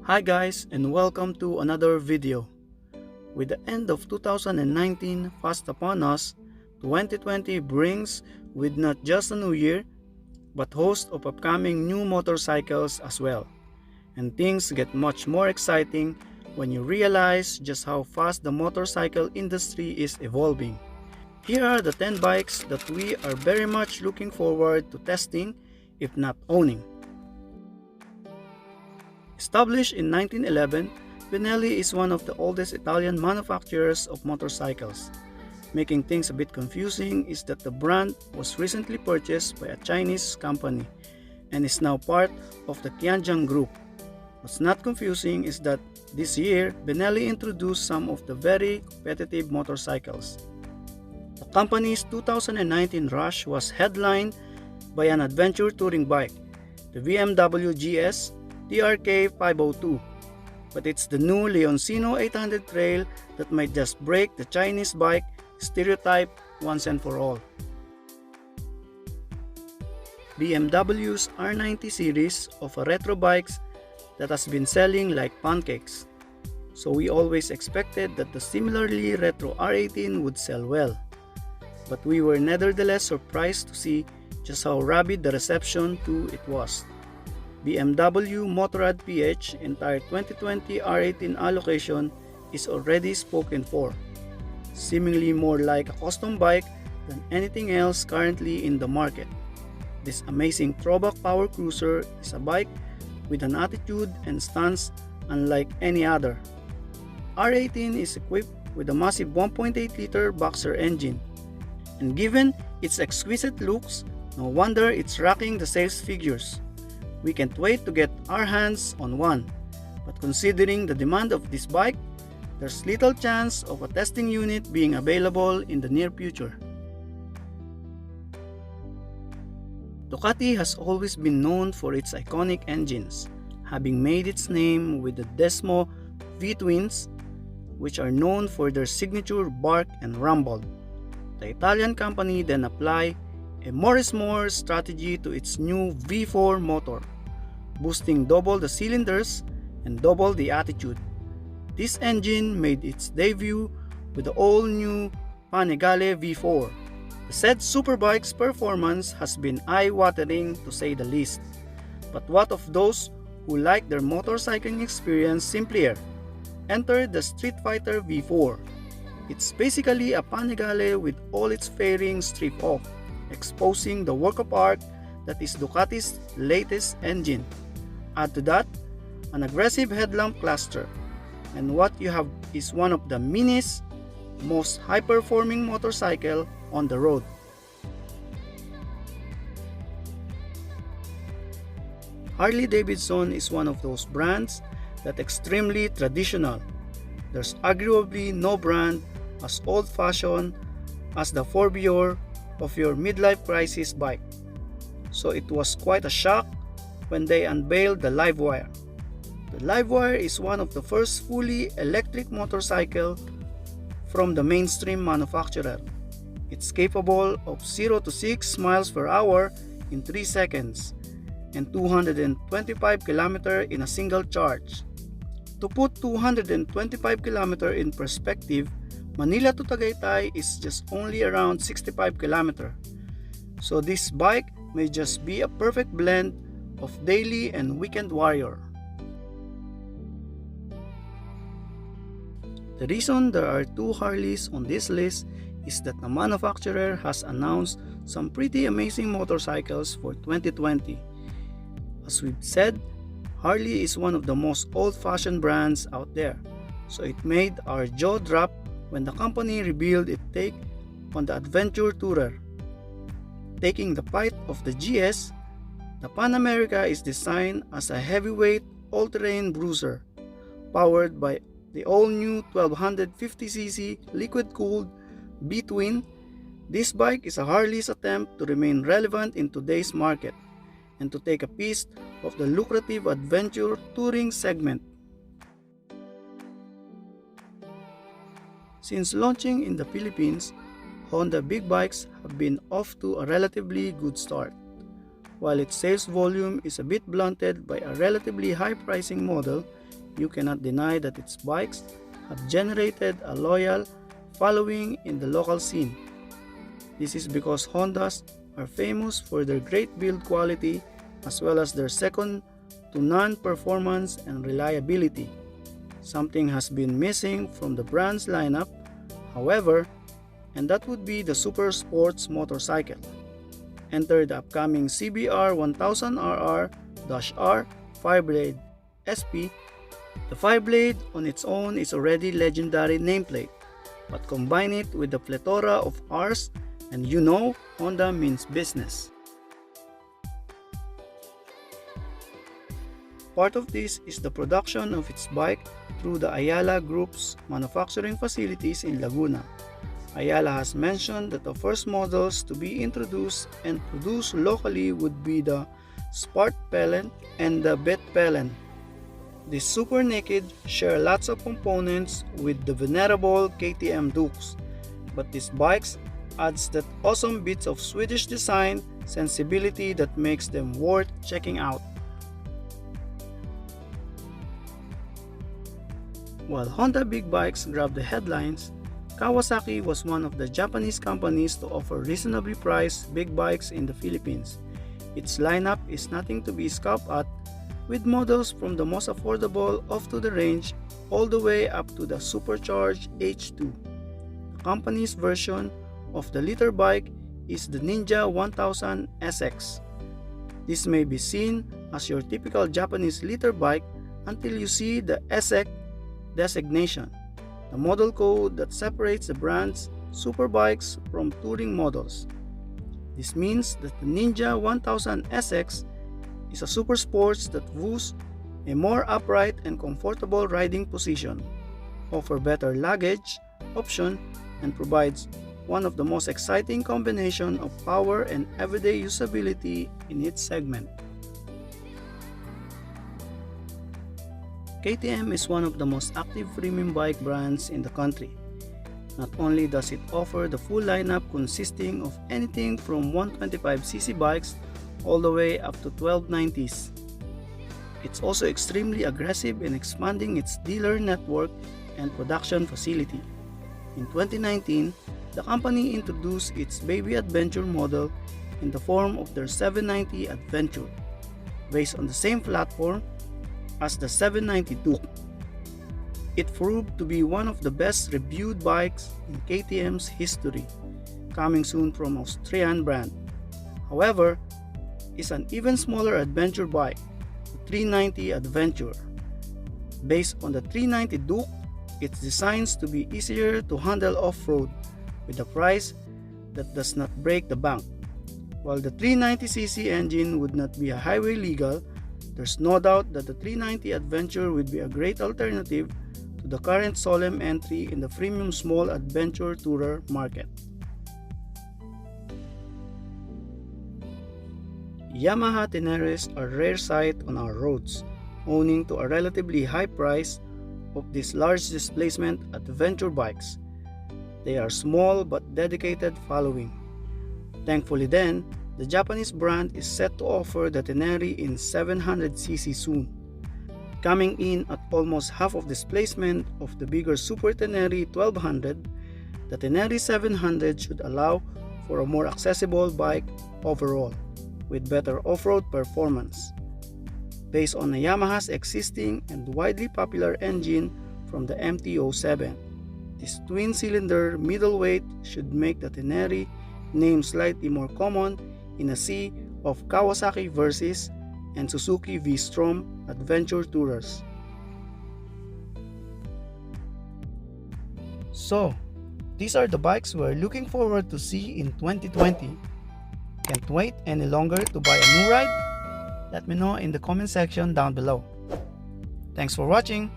Hi guys, and welcome to another video. With the end of 2019 fast upon us, 2020 brings with not just a new year, but host of upcoming new motorcycles as well. And things get much more exciting when you realize just how fast the motorcycle industry is evolving. Here are the 10 bikes that we are very much looking forward to testing, if not owning. Established in 1911, Benelli is one of the oldest Italian manufacturers of motorcycles. Making things a bit confusing is that the brand was recently purchased by a Chinese company and is now part of the Tianjin Group. What's not confusing is that this year, Benelli introduced some of the very competitive motorcycles. The company's 2019 rush was headlined by an adventure touring bike, the BMW GS TRK 502, but it's the new Leoncino 800 Trail that might just break the Chinese bike stereotype once and for all. BMW's R90 series of retro bikes that has been selling like pancakes, so we always expected that the similarly retro R18 would sell well, but we were nevertheless surprised to see just how rabid the reception to it was. BMW Motorrad PH entire 2020 R18 allocation is already spoken for, seemingly more like a custom bike than anything else currently in the market. This amazing throwback power cruiser is a bike with an attitude and stance unlike any other. R18 is equipped with a massive 1.8-liter boxer engine, and given its exquisite looks, no wonder it's rocking the sales figures. We can't wait to get our hands on one, but considering the demand of this bike, there's little chance of a testing unit being available in the near future. Ducati has always been known for its iconic engines, having made its name with the Desmo V-twins, which are known for their signature bark and rumble. The Italian company then applied a more is more strategy to its new V4 motor, boosting double the cylinders and double the attitude. This engine made its debut with the all-new Panigale V4. The said superbike's performance has been eye-watering to say the least. But what of those who like their motorcycling experience simpler? Enter the Street Fighter V4. It's basically a Panigale with all its fairings stripped off, exposing the work of art that is Ducati's latest engine. Add to that an aggressive headlamp cluster, and what you have is one of the meanest, most high-performing motorcycle on the road. Harley-Davidson is one of those brands that extremely traditional. There's arguably no brand as old-fashioned as the forebear of your midlife crisis bike. So it was quite a shock when they unveiled the LiveWire. The LiveWire is one of the first fully electric motorcycle from the mainstream manufacturer. It's capable of 0 to 6 miles per hour in 3 seconds and 225 km in a single charge. To put 225 km in perspective, Manila to Tagaytay is just only around 65 km. So this bike may just be a perfect blend of daily and weekend warrior. The reason there are 2 Harleys on this list is that the manufacturer has announced some pretty amazing motorcycles for 2020. As we've said, Harley is one of the most old-fashioned brands out there, so it made our jaw drop when the company revealed its take on the adventure tourer. Taking the plight of the GS, the Pan America is designed as a heavyweight all-terrain bruiser, powered by the all-new 1250cc liquid-cooled B-twin. This bike is a Harley's attempt to remain relevant in today's market and to take a piece of the lucrative adventure touring segment. Since launching in the Philippines, Honda big bikes have been off to a relatively good start. While its sales volume is a bit blunted by a relatively high pricing model, you cannot deny that its bikes have generated a loyal following in the local scene. This is because Hondas are famous for their great build quality as well as their second to none performance and reliability. Something has been missing from the brand's lineup, however, and that would be the super sports motorcycle. Enter the upcoming CBR 1000RR-R Fireblade SP. The Fireblade on its own is already legendary nameplate, but combine it with the plethora of Rs and you know Honda means business. Part of this is the production of its bike through the Ayala Group's manufacturing facilities in Laguna. Ayala has mentioned that the first models to be introduced and produced locally would be the Spark Pelen and the Bet Pelen. These super naked share lots of components with the venerable KTM Dukes, but these bikes adds that awesome bits of Swedish design sensibility that makes them worth checking out. While Honda big bikes grabbed the headlines, Kawasaki was one of the Japanese companies to offer reasonably priced big bikes in the Philippines. Its lineup is nothing to be scoffed at, with models from the most affordable off-to-the-range all the way up to the supercharged H2. The company's version of the liter bike is the Ninja 1000 SX. This may be seen as your typical Japanese liter bike until you see the SX designation, the model code that separates the brand's superbikes from touring models. This means that the Ninja 1000 SX is a super sports that boasts a more upright and comfortable riding position, offers better luggage option, and provides one of the most exciting combination of power and everyday usability in its segment. KTM is one of the most active premium bike brands in the country. Not only does it offer the full lineup consisting of anything from 125cc bikes all the way up to 1290s, it's also extremely aggressive in expanding its dealer network and production facility. In 2019, the company introduced its Baby Adventure model in the form of their 790 Adventure, based on the same platform as the 790 Duke. It proved to be one of the best reviewed bikes in KTM's history, coming soon from Austrian brand. However, it's an even smaller adventure bike, the 390 Adventure. Based on the 390 Duke, it's designed to be easier to handle off-road with a price that does not break the bank. While the 390cc engine would not be a highway legal, there's no doubt that the 390 Adventure would be a great alternative to the current solemn entry in the premium small adventure tourer market. Yamaha Teneres are rare sight on our roads, owing to a relatively high price of these large displacement adventure bikes. They are small but dedicated following. Thankfully then, the Japanese brand is set to offer the Tenere in 700cc soon, coming in at almost half of displacement of the bigger Super Tenere 1200. The Tenere 700 should allow for a more accessible bike overall, with better off-road performance. Based on Yamaha's existing and widely popular engine from the MT-07, this twin-cylinder middleweight should make the Tenere name slightly more common in a sea of Kawasaki Versys and Suzuki V-Strom adventure tourers. So, these are the bikes we're looking forward to see in 2020. Can't wait any longer to buy a new ride? Let me know in the comment section down below. Thanks for watching!